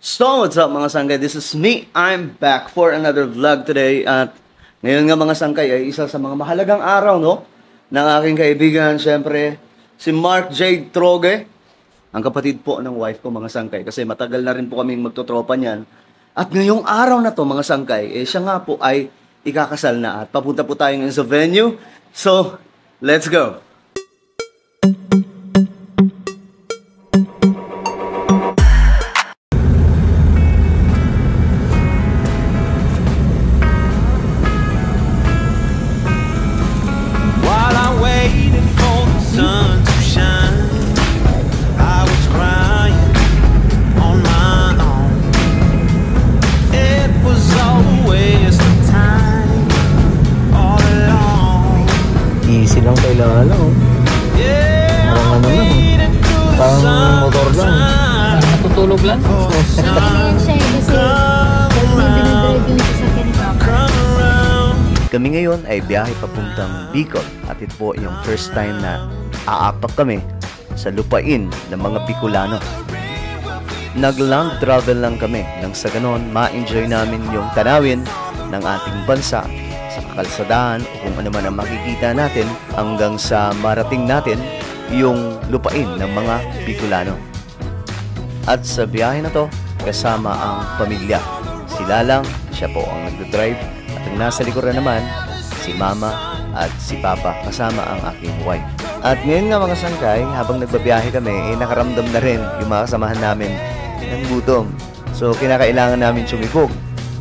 So, what's up mga sangkay? This is me. I'm back for another vlog today. At ngayon nga mga sangkay ay isa sa mga mahalagang araw, no? Ng aking kaibigan, syempre, si Mark J. Troge. Ang kapatid po ng wife ko mga sangkay. Kasi matagal na rin po kaming magtotropa niyan. At ngayong araw na to mga sangkay, siya nga po ay ikakasal na. At papunta po tayo ngayon sa venue. So, let's go! Easy lang kailangan lang, oh. Parang ano lang, oh. Parang motor lang. Natutulog lang. Ayan siya kasi hindi dinadrive yung sasakyan ni Papa. Kami ngayon ay biyahe papuntang Bicol. At ito po yung first time na aapak kami sa lupain ng mga Bicolano. Nag-long travel lang kami nang sa ganon ma-enjoy namin yung tanawin ng ating bansa sa kakalsadahan o kung ano man ang makikita natin hanggang sa marating natin yung lupain ng mga Bicolano. At sa biyahe na to, kasama ang pamilya. Sila lang, siya po ang nagdodrive at ang nasa likuran naman, si Mama at si Papa kasama ang aking wife. At ngayon nga mga sangkay, habang nagbabiyahe kami, nakaramdam na rin yung mga kasamahan namin ng gutom. So kinakailangan namin sumibog.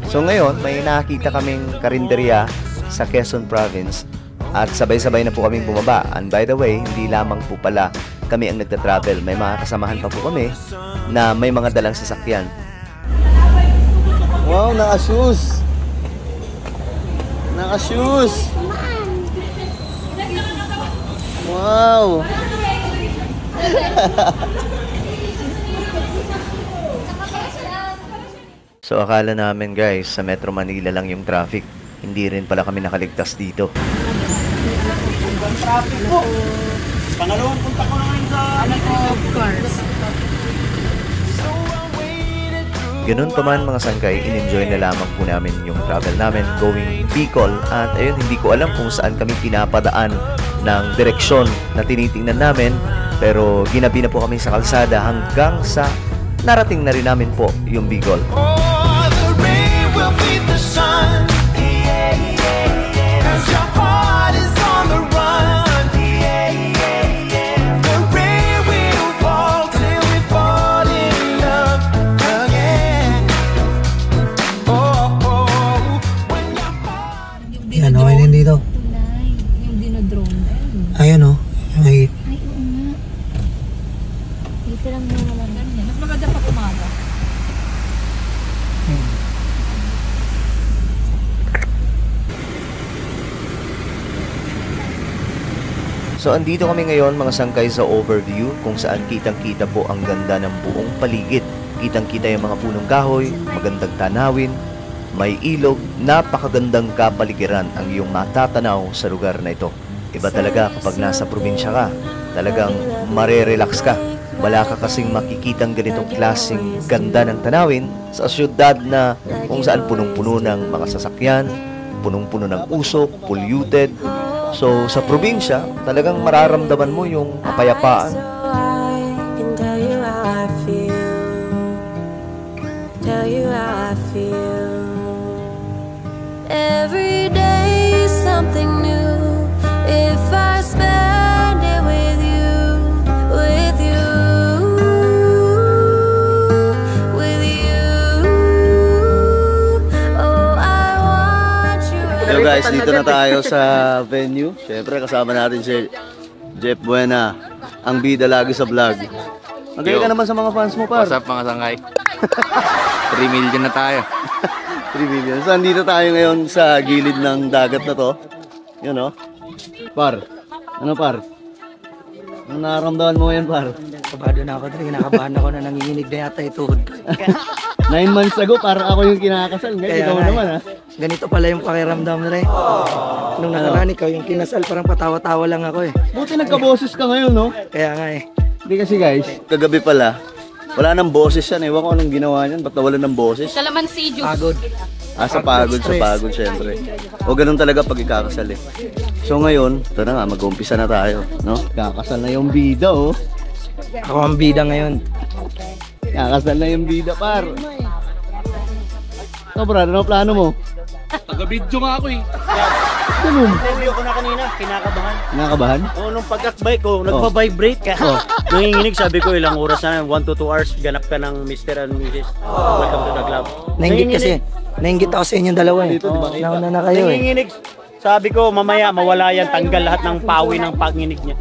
So ngayon, may nakita kaming karinderya sa Quezon Province at sabay-sabay na po kaming bumaba. And by the way, hindi lamang po pala kami ang nagta-travel. May mga kasamahan pa po kami na may mga dalang sasakyan. Wow, naka-shoes! Naka-shoes! Wow! So akala namin guys, sa Metro Manila lang yung traffic. Hindi rin pala kami nakaligtas dito. Traffic po. Pangalawang punta ko naman sa cars. Ganun pa man mga sangkay, in-enjoy na lamang po namin yung travel namin going Bicol. At ayun, hindi ko alam kung saan kami pinapadaan ng direksyon na tinitingnan namin. Pero ginabi na po kami sa kalsada hanggang sa narating na rin namin po yung Bicol. Yan, okay din dito. Tunay. Yung dinodrone. Ayun, oh. May... Ay, oo nga. Dito lang muna lang ganyan. Mas maganda pa umaga. So andito kami ngayon mga sangkay sa overview kung saan kitang-kita po ang ganda ng buong paligid. Kitang-kita yung mga punong kahoy, magandang tanawin, may ilog, napakagandang kapaligiran ang iyong matatanaw sa lugar na ito. Iba talaga kapag nasa probinsya ka, talagang marerelax ka. Wala ka kasing makikitang ganitong klaseng ganda ng tanawin sa syudad na kung saan punong-puno ng mga sasakyan, punong-puno ng usok, polluted. So sa probinsya, talagang mararamdaman mo yung kapayapaan. Every day something new. If I spend it with you, with you, with you. Oh, I want you. Hello guys, dito na tayo sa venue. Siyempre kasama natin si Jeff Buena, ang bida lagi sa vlog. Magaling ka naman sa mga fans mo, par. What's up mga sangkay? 3 million na tayo. 3 million. So, andito tayo ngayon sa gilid ng dagat na to. Yun, oh. Par. Ano, par? Ano nararamdaman mo yan, par? Kabado na ako dito. Kinakabahan ako na nanginginig na yata yung tuhod ko. 9 months ago, para ako yung kinakasal. Ngayon, ikaw naman, ha? Ganito pala yung pakiramdam na rin. Nung nakaraan, ikaw yung kinasal, parang patawa-tawa lang ako eh. Buti nagkaboses ka ngayon, no? Kaya nga eh. Hindi kasi guys, kagabi pala, Wala nang boses yan. Ewan ko anong ginawa niyan. Ba't nawala ng boses? Kalamansi juice. Pagod. Sa pagod, syempre. O ganun talaga pag ikakasal eh. So ngayon, ito na nga, mag-umpisa na tayo, no? Kakasal na yung bida, oh. Ako ang bida ngayon. Kakasal na yung bida, par. So, brad, ano plano mo? Taga-video nga ako eh. Ganun. Video ko na kanina, kinakabahan. Nakakabahan? Nung pag-akbay ko, nagpa-vibrate ka. Nanginginig, sabi ko ilang oras na, 1 to 2 hours, ganap ka ng Mr. and Mrs. Welcome to the club. Nainggit kasi. Nainggit ako sa inyong dalawa eh. Nauna na kayo eh. Nanginginig, sabi ko mamaya mawala yan, tanggal lahat ng pawi ng panginig niya.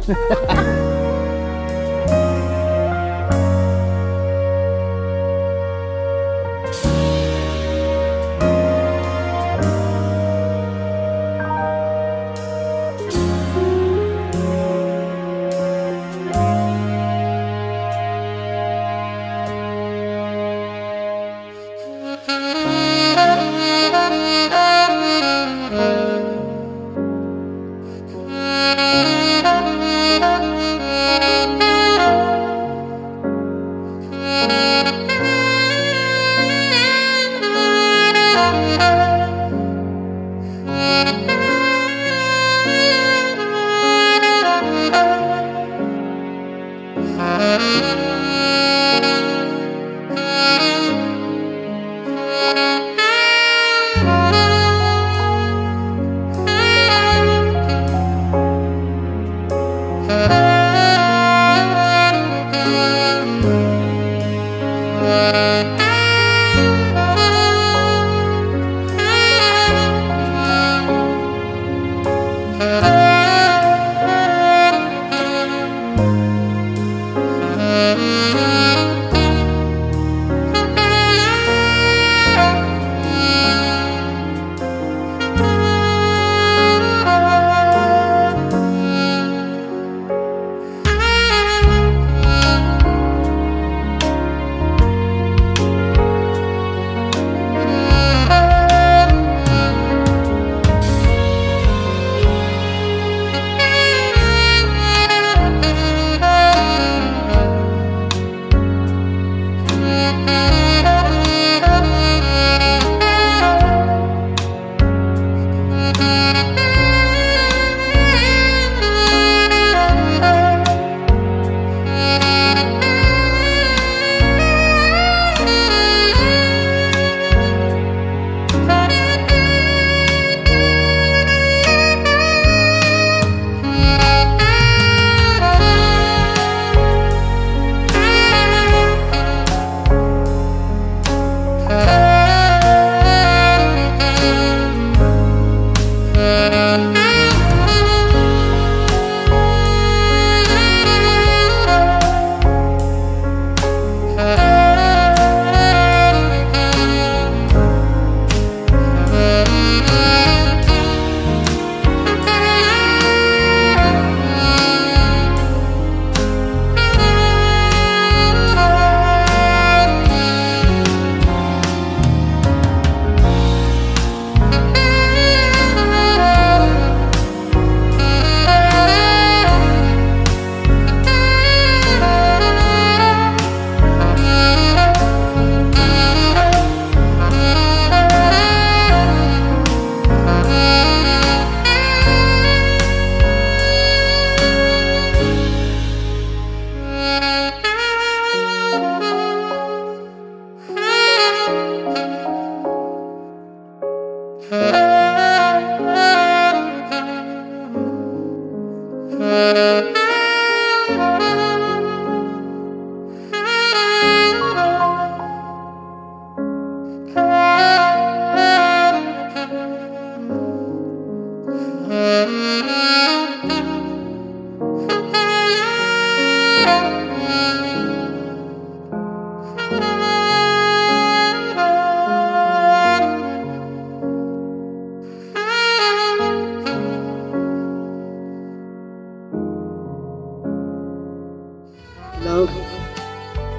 Love,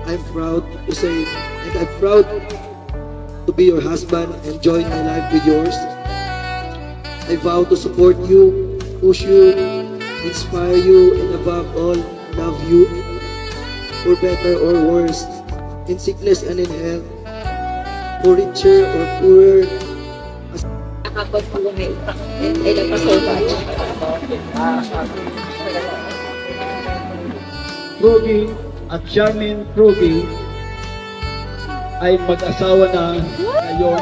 I'm proud to say, and I'm proud to be your husband and join my life with yours. I vow to support you, push you, inspire you, and above all, love you, for better or worse, in sickness and in health, for richer or poorer, Nakapagpulungay. And I love you so much. Frugy at Charmaine Frugy ay mag-asawa na ngayon.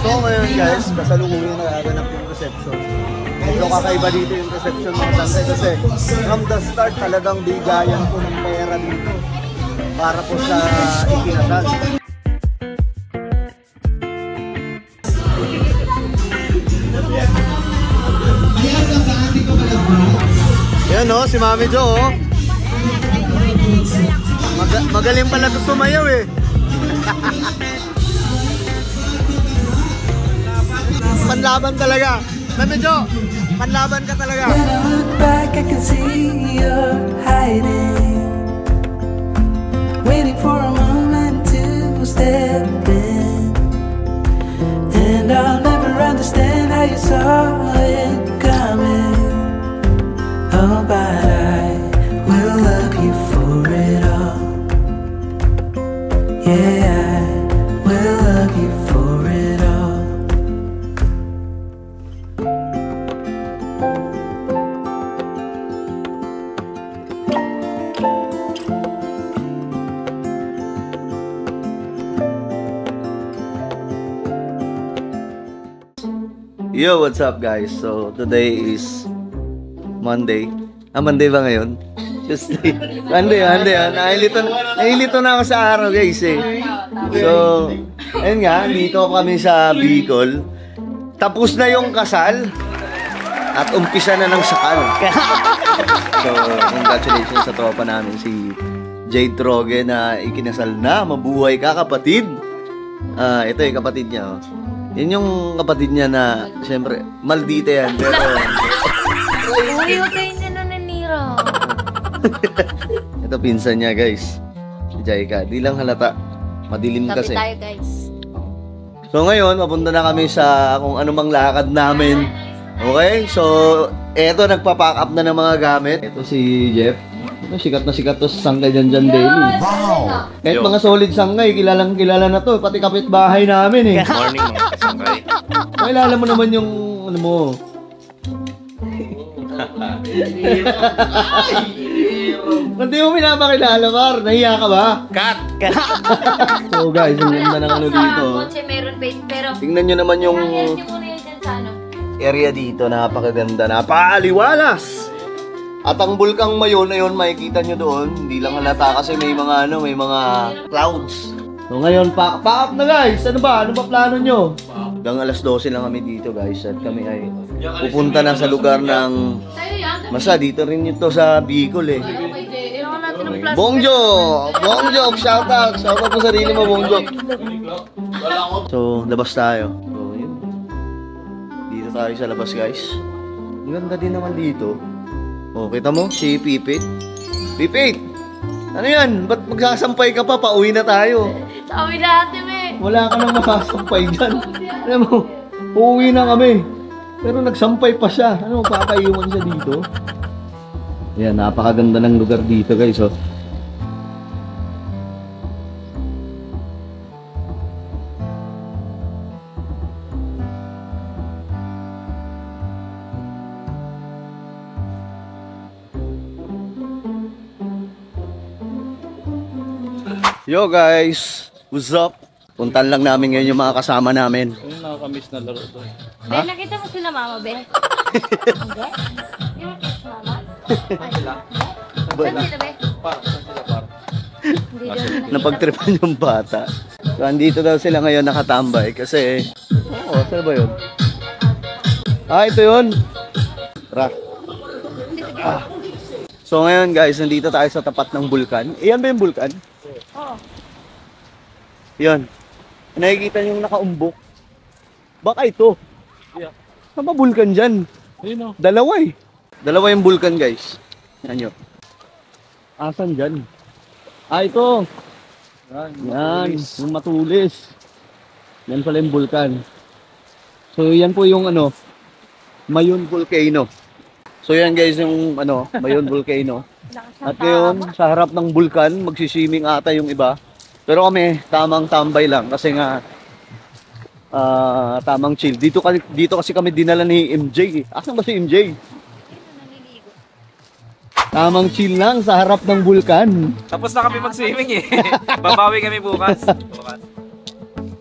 So ngayon guys, kasalukuyang nagaganap yung reception. Medyo kakaiba dito yung reception mga sangkay kasi from the start talagang bigayan po ng pera dito para po sa ikinasal. Yan o, si Mami Jo o. Magaling pala ito sumayaw eh. Panlaban talaga. Mami Jo, panlaban ka talaga. When I look back, I can see you're hiding, waiting for a moment to step in. And I'll never understand how you saw it coming. Oh, but I will love you for it all. Yeah, I will love you for it all. Yo, what's up guys? So, today is Monday. Monday ba ngayon? Tuesday. Monday. Nahilito na ako sa araw guys eh. So, ayun nga, dito kami sa Bicol. Tapos na yung kasal. At umpisa na ng sakal. So, congratulations sa tropa namin si Jade Troge na ikinasal na. Mabuhay ka kapatid. Ito yung kapatid niya oh. Yun yung kapatid niya na, siyempre, maldita yan, pero... Uy, huwag kayo na nananira. Ito pinsan niya, guys. Si Jaika. Di lang halata. Madilim Tabi kasi. tayo, guys. So ngayon, papunta na kami sa kung anumang lakad namin. Okay? So, eto, nagpa-pack up na ng mga gamit. Ito si Jeff. Ito, sikat na sikat to sa Sangkay Janjan Daily. Wow! Kahit mga solid sangkay, kilalang kilala na to. Pati kapitbahay namin eh. Morning mga kasangkay. Kilala mo naman yung ano mo. Hindi mo pinapakilala, Mar. Nahiya ka ba? Cut! So guys, ang ganda ng ano dito. Kotse, meron ba? Pero, Tingnan nyo naman yung nangyari nyo muna yun dyan sa ano. area dito. Napakaganda. Napakaliwalas! At ang bulkang Mayon na yun, makikita nyo doon. Hindi lang halata kasi may mga ano, may mga clouds. So ngayon, pack up na guys. Ano ba? Ano ba plano nyo? Hanggang alas 12 lang kami dito guys. At kami ay pupunta na sa lugar ng... Masa, dito rin ito sa Bicol eh. Bongjo! Bongjo! Shoutout! Shoutout mo sarili mo, Bongjo. So, labas tayo. So, yun. Dito tayo sa labas guys. Ang ganda din naman dito. Oh, kita mo? Si Pipit. Pipit! Ano yan? Ba't magsasampay ka pa? Pauwi na tayo. Sabi natin eh. Wala ka nang masasampay dyan. Alam mo, uuwi na kami. Pero nagsampay pa siya. Ano, papaiwan siya dito. Ayan, napakaganda ng lugar dito guys. Oh. Yo guys, what's up? Puntan lang namin ngayon yung mga kasama namin. Yung nakakamiss na laro to. Be, nakita mo sila mama, Be? Hindi? Hindi mo kiss mama? Saan sila, Be? Saan sila par? Hindi Napagtripan yung bata. So, andito daw sila ngayon nakatambay kasi... saan ba yun? Ito yun. Tara. So ngayon guys, nandito tayo sa tapat ng bulkan. Iyan ba yung bulkan? Oo. Yan. Nakikita nyo yung nakaumbok. Baka ito. Saan ba bulkan dyan? Dalawa eh. Dalawa yung bulkan guys. Yan nyo. Asan dyan? Ito. Yan. Yung matulis. Yan pala yung bulkan. So yan po yung Mayon Volcano. So yan guys yung Mayon Volcano. At ngayon sa harap ng bulkan magsiswimming ata yung iba. Pero kami tamang tambay lang kasi nga tamang chill. Dito kasi kami dinala ni MJ. Asan ba si MJ? Tamang chill lang sa harap ng bulkan. Tapos na kami mag-swimming eh. Babawi kami bukas.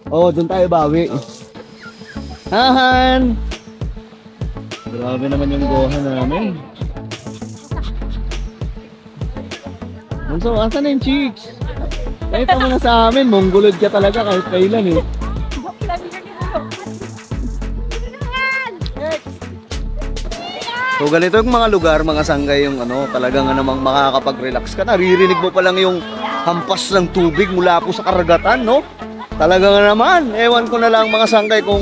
Doon tayo bawi. Hahan! Grabe naman yung gohan namin. So, asan na yung chicks? Kahit mo na sa amin, monggolod ka talaga kahit kailan eh. So, ganito yung mga lugar, mga sanggay yung talagang namang makakapag-relax ka. Naririnig mo pa lang yung hampas ng tubig mula po sa karagatan, no? Talagang naman, ewan ko na lang mga sanggay kung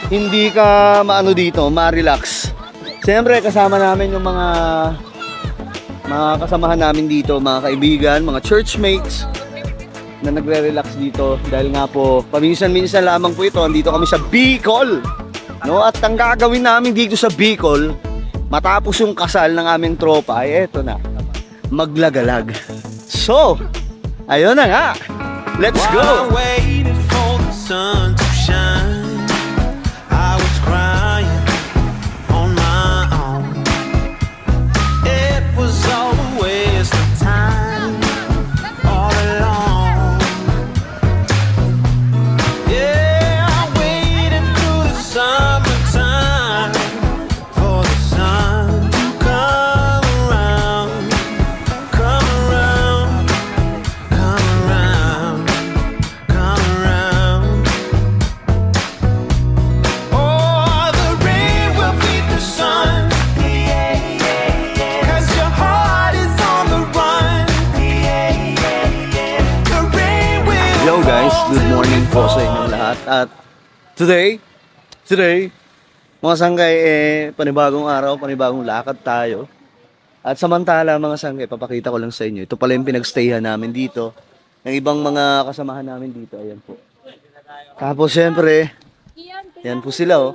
hindi ka dito, ma-relax. Siyempre kasama namin yung mga kasamahan namin dito, mga kaibigan, mga churchmates na nagre-relax dito dahil nga po paminsan-minsan lamang po ito. Andito kami sa Bicol. No? At ang gagawin namin dito sa Bicol, matapos yung kasal ng aming tropa, ay eto na, maglagalag. So, ayun na nga. Let's go! Good morning po sa inyong lahat. At today, mga sanggay, panibagong araw, panibagong lakad tayo. At samantala mga sanggay, papakita ko lang sa inyo. Ito pala yung pinagstayhan namin dito. Ng ibang mga kasamahan namin dito. Ayan po. Tapos syempre, yan po sila oh.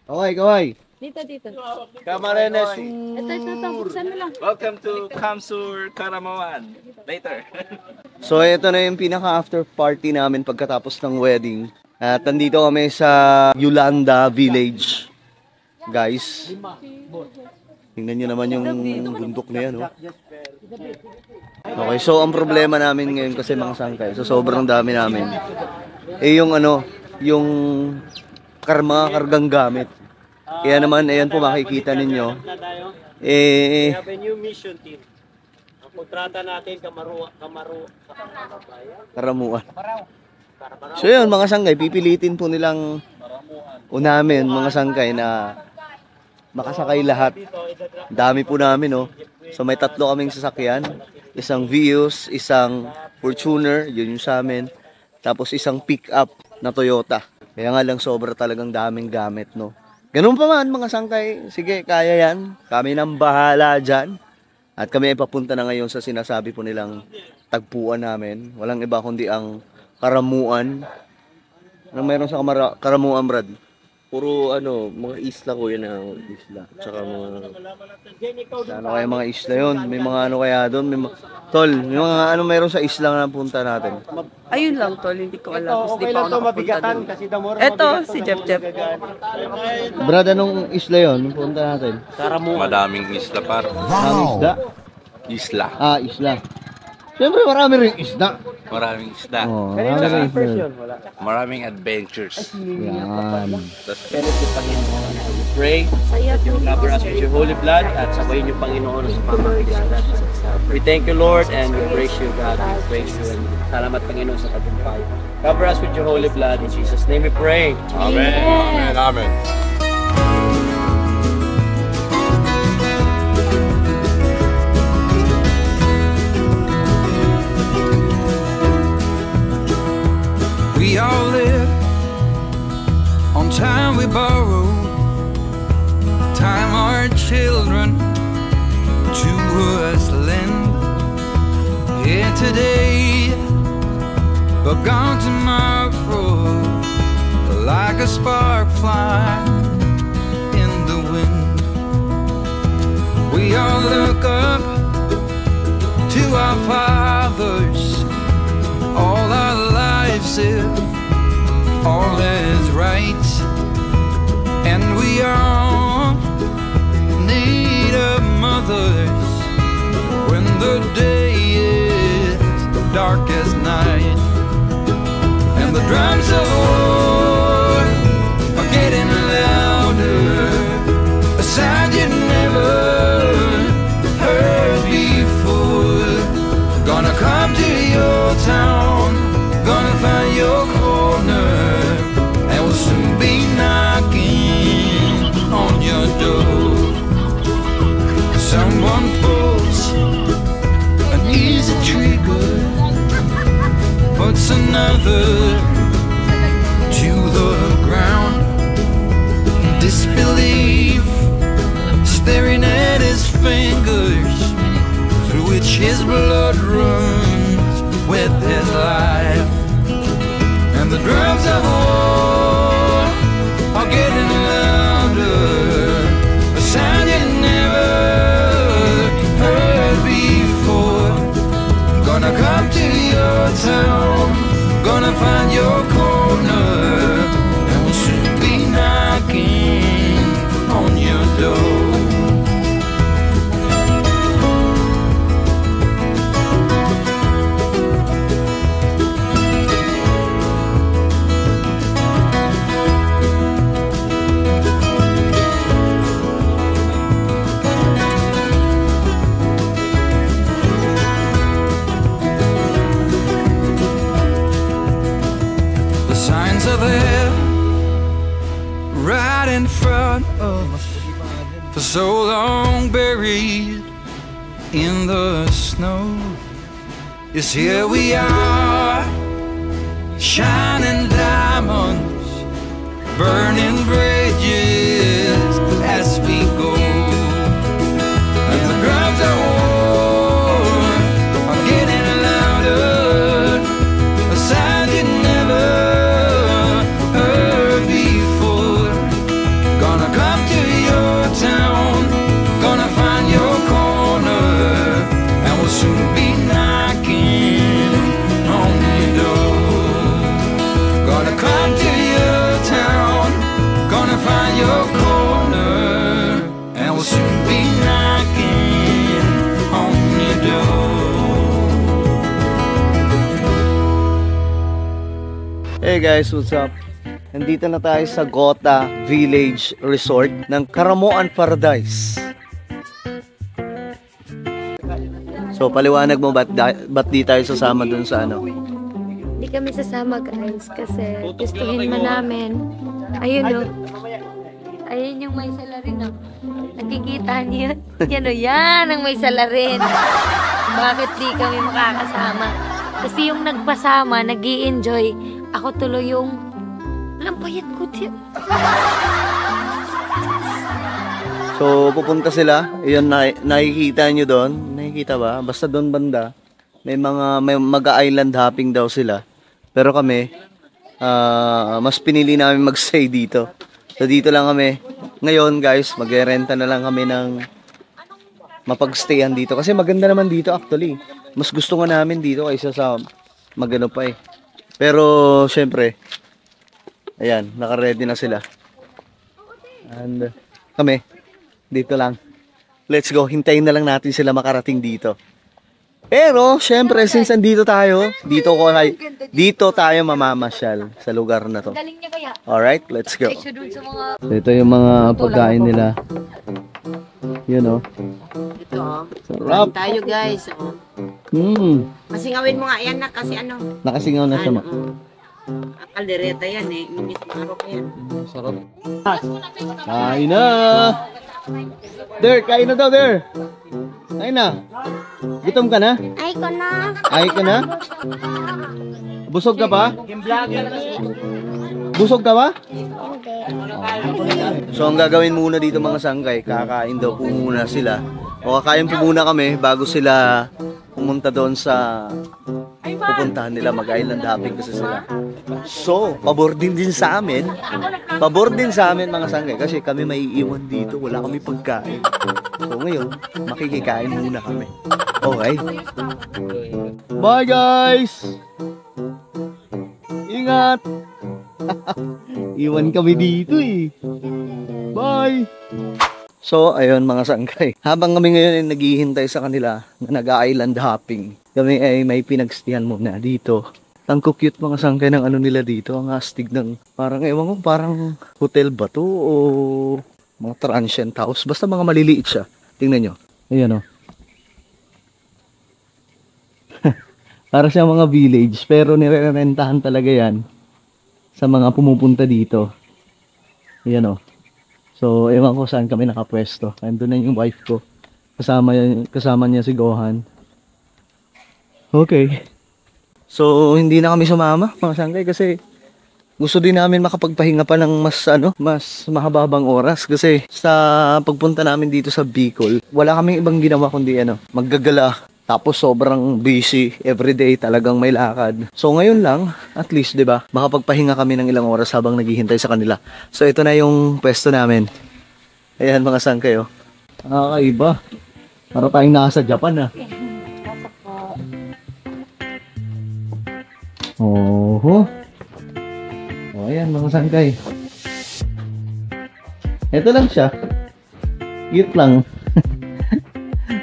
Kaway. Dito. Camarines. Ito, buksan mo lang. Welcome to Kamsur, Karamawan. Later. So ito na yung pinaka after party namin pagkatapos ng wedding. At nandito kami sa Yolanda Village. Guys. Tingnan nyo naman yung bundok na yan. Oh. Okay, so ang problema namin ngayon kasi mga sangkay. So sobrang dami namin. Yung kargang gamit. Kaya naman, ayan po makikita ninyo. We have a new mission team. Ang kontrata natin, Karamuan. So yun, mga sanggay, pipilitin po nilang unamin, mga sanggay, na makasakay lahat. Dami po namin, oh. So may 3 kaming sasakyan. Isang Vios, isang Fortuner, yun yung sa amin. Tapos isang pick-up na Toyota. Kaya nga lang sobra talagang daming gamit, no. Ganun pa man mga sangkay, sige kaya yan, kami nang bahala dyan. At kami ay papunta na ngayon sa sinasabi po nilang tagpuan namin. Walang iba kundi ang Karamuan. Anong mayroon sa Karamuan, Brad? Puro mga isla ko yun ang isla. Tsaka mga... Ano kaya mga isla yun? May mga kaya doon? Tol, may mga mayroon sa isla na punta natin? Ayun lang, Tol. Hindi ko alam. Hindi pa ako nakapunta doon. Ito, si Jeff. Brad, anong isla yun? Punta natin? Madaming isla par. Wow! Isla? Isla. Isla. Siyempre marami rin isla. Maraming isda. Oh, Kanina okay. sa first yun, wala. Maraming adventures. Yan. Kenneth yung Panginoon. We pray that you will cover us with your holy blood at sabayin yung Panginoon sa pamamagitan. We thank you, Lord, and we praise you, God. We praise you and salamat, Panginoon, sa tagumpay. Cover us with your holy blood. In Jesus' name we pray. Amen. Amen. Amen. We all live on time we borrow, time our children to us lend. Here today, but gone tomorrow, like a spark flying in the wind. We all look up to our fathers, all our lives if all is right, and we all need of mothers when the day is dark as night, and the drums of war are getting louder, a sound you never heard before. Gonna come to your town, gonna find your corner, and we'll soon be knocking on your door. Someone pulls an easy trigger, puts another to the ground. Disbelief staring at his fingers, through which his blood runs with his life. And the drums of war are getting louder, a sound you never heard before. Gonna come to your town, gonna find your corner, and we'll soon be knocking on your door. There, right in front of us, for so long buried in the snow. Yes, here we are, shining diamonds, burning bridges as we go. And the drums of war are getting louder, a sound you never town, gonna find your corner, and we'll soon be knocking on your door. Gonna come to your town, gonna find your corner, and we'll soon be knocking on your door. Hey guys, what's up? Nandito na tayo sa Gota Village Resort ng Karamoan Paradise. So, paliwanag mo ba't di tayo sasama dun sa ano? Hindi kami sasama guys kasi gustuhin man namin. Ayun o. Ayun yung may salarin o. Nakikita niyo yun? Yan o, yan ang may salarin. Bakit di kami makakasama? Kasi yung nagpasama, nag-i-enjoy. Ako tuloy yung lampayat ko din. So, pupunta sila. Yun, nakikita nyo doon. Nakikita ba? Basta doon banda. May mag-island hopping daw sila. Pero kami, mas pinili namin mag-stay dito. So, dito lang kami. Ngayon, guys, mag-renta na lang kami ng mapag-stayan dito. Kasi maganda naman dito, actually. Mas gusto nga namin dito kaysa sa magano pa eh. Pero, syempre, ayan, naka-ready na sila. And kami, dito lang. Let's go, hintayin na lang natin sila makarating dito. Pero, syempre, since andito tayo, dito tayo mamamasyal sa lugar na to. Galing niya kaya. Alright, let's go. Issue dun sa mga... Ito yung mga pagkain nila. Yun o. Ito, oh. Sarap. Tayo, guys. Oh. Masingawin mo nga yan na kasi ano. Nakasingaw na siya, ma. Kaldereta yan eh. Minit na araw pa yan. Sarap. Kain na! Der, kain na daw, Der. Kain na. Gutom ka na? Ay ko na. Ay ka na? Busog ka pa? Busog ka ba? So ang gagawin muna dito mga sangkay, kakain daw po muna sila. O kakain po muna kami bago sila pumunta doon sa pupuntahan nila, mag-island hopping kasi sila. So, pabor din sa amin. Pabor din sa amin mga sangkay kasi kami maiiwan dito, wala kami pagkain. So ngayon, makikikain muna kami. Okay? Bye guys! Ingat! Iwan kami dito eh. Bye! So, ayun mga sangkay. Habang kami ngayon ay naghihintay sa kanila na nag-island hopping, kami ay may pinagstihan muna dito. Ang cute mga sangkay ng ano nila dito. Ang astig ng, parang ewan ko, parang hotel ba to o mga transient house. Basta mga maliliit siya. Tingnan nyo. Ayan o. Para siya mga village, pero nire-rentahan talaga yan sa mga pumupunta dito. Ayan o. So, ewan ko saan kami nakapwesto. Andun na yung wife ko. Kasama niya si Gohan. Okay. So, hindi na kami sumama, mga sangkay, kasi gusto din namin makapagpahinga pa ng mas mahababang oras. Kasi sa pagpunta namin dito sa Bicol, wala kaming ibang ginawa kundi maggagala. Tapos sobrang busy, everyday talagang may lakad. So ngayon lang, at least 'di ba, makapagpahinga kami ng ilang oras habang naghihintay sa kanila. So ito na yung pwesto namin. Ayan mga sangkay oh. Nakakaiba. Para tayong nasa Japan ah. Oho. Oh, ayan mga sangkay. Ito lang siya. Cute lang.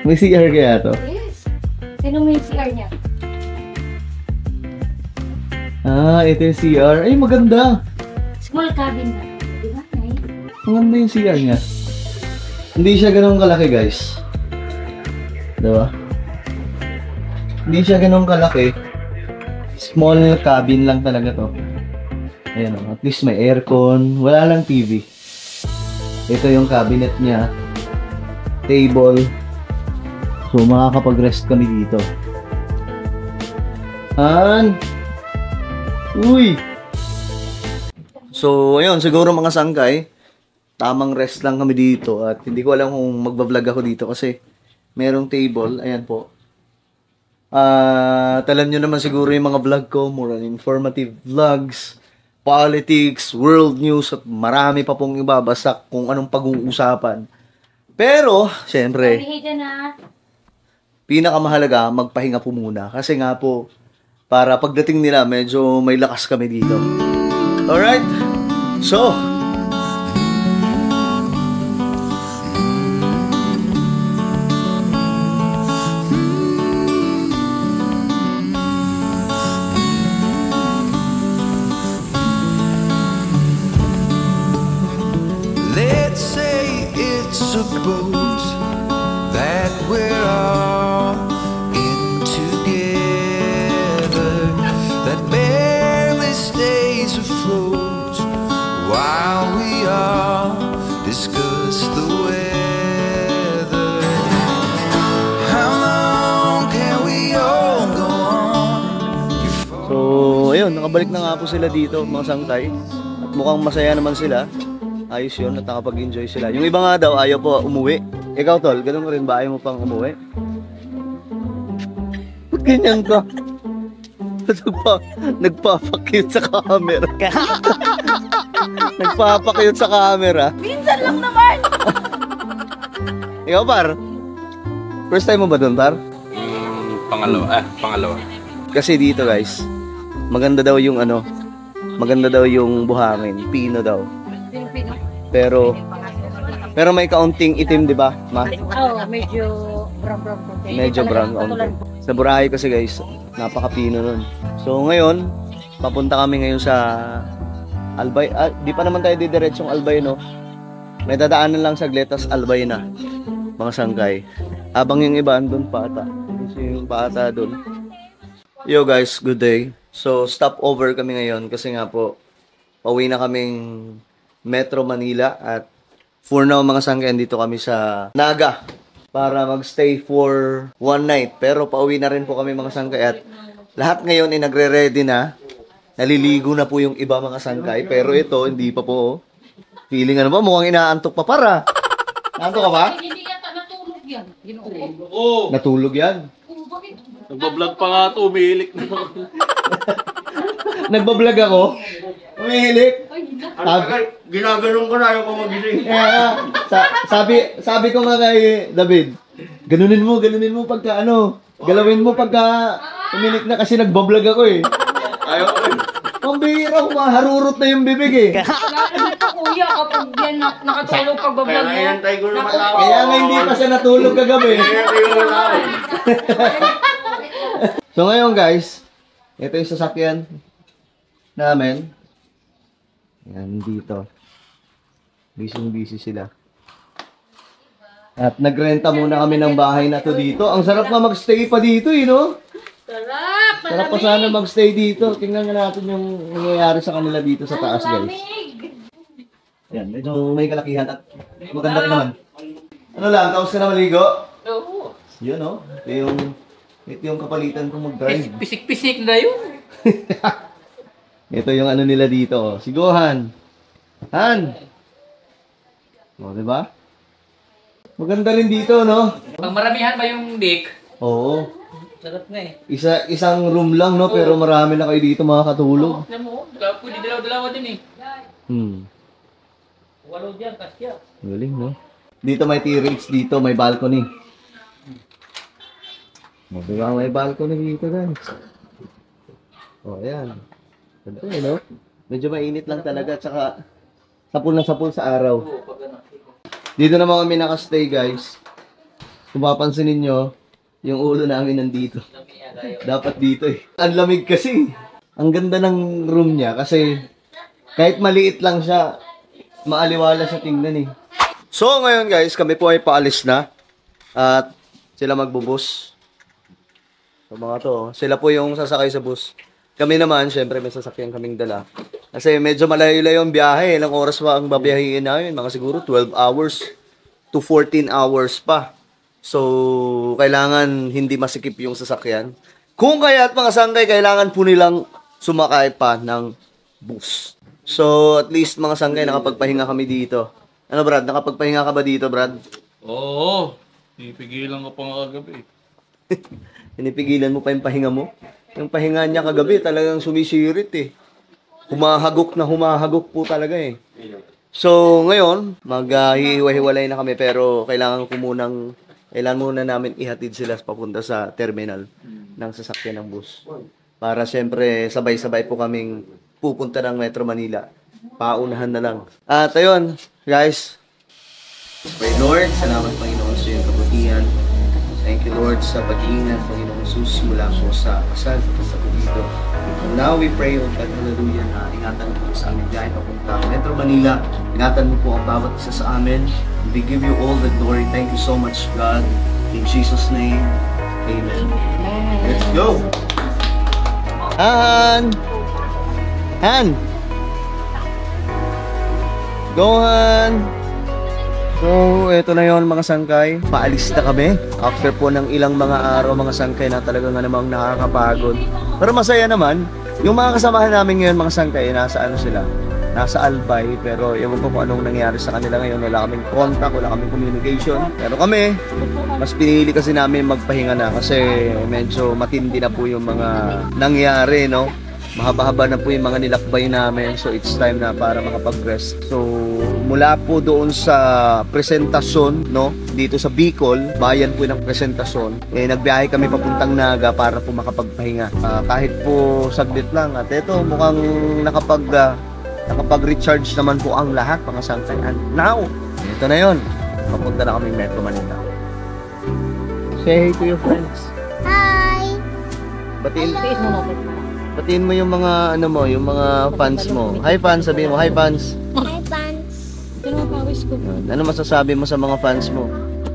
May CR kaya to? Sino may CR niya? Ah, ito yung CR. Ay, maganda. Small cabin na. Di ba? Nice. Maganda yung CR niya. Hindi siya ganun kalaki, guys. Diba? Hindi siya ganun kalaki. Small cabin lang talaga to. Ayan o. At least may aircon. Wala lang TV. Ito yung cabinet niya. Table. So, makakapag-rest kami dito. Uy! So, ayun, siguro mga sangkay, tamang rest lang kami dito at hindi ko alam kung magbablog ako dito kasi merong table, ayan po. Alam nyo naman siguro yung mga vlog ko, more on informative vlogs, politics, world news, at marami pa pong ibabasa kung anong pag-uusapan. Pero, syempre, pinakamahalaga, magpahinga po muna. Kasi nga po, para pagdating nila, medyo may lakas kami dito. Alright? So, let's say it's a boat that we're all in together, that barely stays afloat while we all discuss the weather. How long can we all go on before? So, ayun, nakabalik na nga po sila dito, mga sangkay. At mukhang masaya naman sila. Ayos yun, at nakapag-enjoy sila. Yung iba nga daw, ayaw po umuwi. Ikaw, tol, ganun rin ba? Ayaw mo pang umuwi? Ba't ganyan ka? Nagpapakute sa camera. Nagpapakute sa camera. Minsan lang naman! Ikaw, par? First time mo ba doon, par? Pangalawa. Kasi dito, guys, maganda daw yung buhangin. Pino daw. Pero may kaunting itim, di ba, ma? Oo, medyo brown. Medyo brown. Sa Boracay kasi guys, napakapino nun. So ngayon, papunta kami ngayon sa Albay. Di pa naman tayo didiretsong Albay, no? May dadaanan lang saglit, tas Albay na. Mga sangkay. Habang yung iba andun pa ata. Yung pa ata dun. Yo guys, good day. So stop over kami ngayon kasi nga po, pauwi na kaming Metro Manila at for now mga sangkay, dito kami sa Naga para magstay for one night. Pero pauwi na rin po kami mga sangkay at lahat ngayon ay nagre-ready na. Naliligo na po yung iba mga sangkay. Pero ito, hindi pa po. Feeling ano ba? Mukhang inaantok pa para. Naantok ka ba? Hindi yata natulog yan. Oo. Natulog yan. Nagbablog pa nga ito, umihilik na ako. Nagbablog ako? Umihilik? Ginaganong ko na ayaw ko magising. Sabi ko nga kay David, ganunin mo pagka ano, galawin mo pagka umihilik na kasi nagbablog ako eh. Ayaw ko eh. Pambihira, humaharurot na yung bibig eh. Lalo na kuya kapag yan nakatulog pag-vlog mo. Kaya ko na matawag. Kaya nga hindi pa siya natulog kagabi. So ngayon guys, ito yung sasakyan namin. Yan dito. Busy sila. At nagrenta muna kami ng bahay na to dito. Ang sarap nga magstay pa dito eh, no? Sarap! Sarap pa sana magstay dito. Tingnan nga natin yung nangyayari sa kanila dito sa taas, guys. Yan, medyo may kalakihan at maganda rin naman. Ano lang, tapos ka na maligo? Oo. Yun, no? Ito yung kapalitan kong mag-drive. Pisik-pisik na yun. Ito yung ano nila dito, oh. Si Gohan. Han! O, diba? Maganda rin dito, no? Pang maramihan ba yung dick? Oo. Sarap na eh. Isang room lang, no? Pero marami na kayo dito makakatulog. Alam mo, pwede dalawa-dalawa din eh. Walo dyan, kasya. Galing, no? Dito may T-Rex, dito may balcony. O, diba? May balcony dito, guys. O, ayan. Ganda, no? Medyo mainit lang talaga, tsaka sapul na sapul sa araw. Dito naman kami nakastay, guys. Kung mapansin ninyo, yung ulo namin nandito. Dapat dito eh. Ang lamig kasi. Ang ganda ng room niya kasi kahit maliit lang siya, maaliwala siya tingnan eh. So ngayon guys, kami po ay paalis na. At sila magbubus. So mga to, sila po yung sasakay sa bus. Kami naman, syempre may sasakyan kaming dala. Kasi medyo malayo-layo ang biyahe. Ilang oras pa ang babiyahiin namin? Mga siguro 12 hours to 14 hours pa. So, kailangan hindi masikip yung sasakyan. Kung kaya at mga sangkay, kailangan po nilang sumakay pa ng bus. So, at least mga sangkay, nakapagpahinga kami dito. Ano Brad, nakapagpahinga ka ba dito Brad? Oo, pinipigilan ko pa nga kagabi. Pinipigilan mo pa yung pahinga mo? Yung pahinga niya kagabi talagang sumisirit eh. Humahagok po talaga eh. So, ngayon, maghihiwa-hiwalay na kami pero kailangan muna namin ihatid sila papunta sa terminal ng sasakyan ng bus. Para siyempre sabay-sabay po kaming pupunta ng Metro Manila. Paunahan na lang. At ayun, guys. Pray Lord, salamat Panginoon sa iyong kabutihan. Thank you Lord sa pag-iingat Panginoon Jesus mula po sa kasal sa dito. And now we pray, O God, hallelujah, na ingatan mo po sa amin dahil papunta Metro Manila. Ingatan mo po ang bawat isa sa amin. We give you all the glory. Thank you so much, God. In Jesus' name, amen. Let's go! Han! Go, Han! So, eto na yon mga sangkay. Paalis na kami. After po ng ilang mga araw, mga sangkay na talaga nga namang nakakapagod. Pero masaya naman. Yung mga kasamahan namin ngayon, mga sangkay, nasa sila? Nasa Albay, pero ewan ko kung anong nangyari sa kanila ngayon. Wala kaming contact, wala kaming communication. Pero kami, mas pinili kasi namin magpahinga na kasi medyo matindi na po yung mga nangyari, no? Mahaba-haba na po yung mga nilakbay namin. So, it's time na para makapag-rest. So, mula po doon sa presentasyon, no? Dito sa Bicol, bayan po ng presentasyon. Nagbiyahe kami papuntang Naga para po makapagpahinga. Kahit po saglit lang. At ito, mukhang nakapag-recharge naman po ang lahat, mga sangkay. And now, ito na yon. Papunta na kami Metro Manila. Say hey to your friends. Hi! Batiin mo yung mga ano mo, yung mga fans mo. Hi fans, sabihin mo. Hi fans. Hi, fans. Ano masasabi mo sa mga fans mo?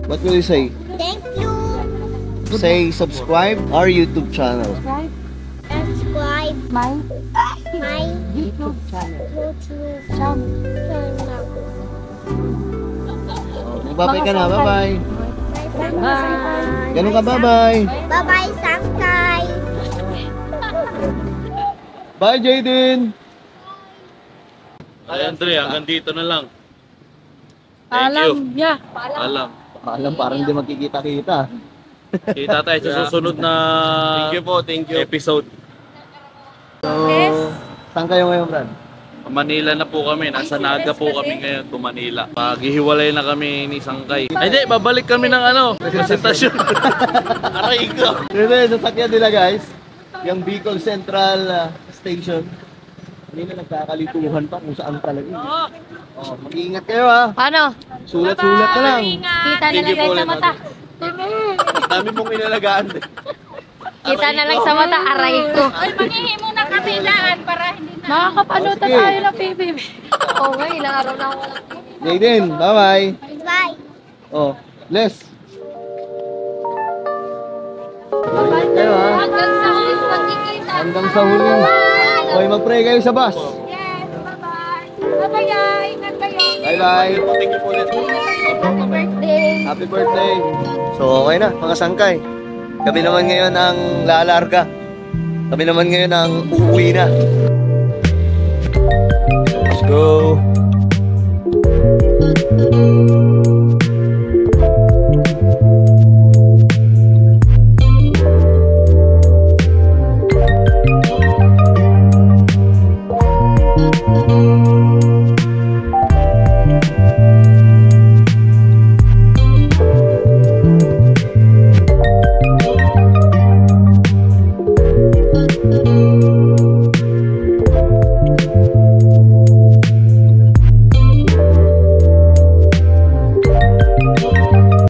What will you say? Thank you. Say subscribe our YouTube channel. Subscribe my YouTube channel. Bye-bye ka na, bye-bye. Bye. Ganun ka, bye-bye. Bye-bye, Sangkay. Bye, Jaden. Ay, Andre, hanggang dito na lang. Thank you. Alam. Alam, parang hindi magkikita-kita. Kita tayo sa susunod na episode. So, saan kayo ngayon, Brad? Manila na po kami. Nasa Naga po kami ngayon to Manila. Paghihiwalay na kami ni Sangkay. Ay, di, babalik kami ng presentasyon. Aray ko. Hindi, sasakyan nila guys. Yung Bicol Central Station. Hindi na nagkakalituhan pa kung saan talaga. Oh, mag-iingat kayo ha. Paano? Sulat-sulat na lang. Kita na lang guys sa mata. Dami mong inalagaan. Kita na lang sa mata, aray ko. Ay, manghihi muna kami daan para hindi na. Makakapalutan Sige. tayo ng PBB. Oo nga, ilang araw na ako. Jaden, bye-bye. Bye. Oh, Les. Ingat kayo ha. Hanggang sa ulit magkikita. Hanggang sa huli. Okay, mag-pray kayo sa bus. Yes, bye-bye. Bye-bye, ingat kayo. Bye-bye. Happy birthday. Happy birthday. So, okay na, mga sangkay. Kami naman ngayon ang lalarga. Kami naman ngayon ang uuwi na.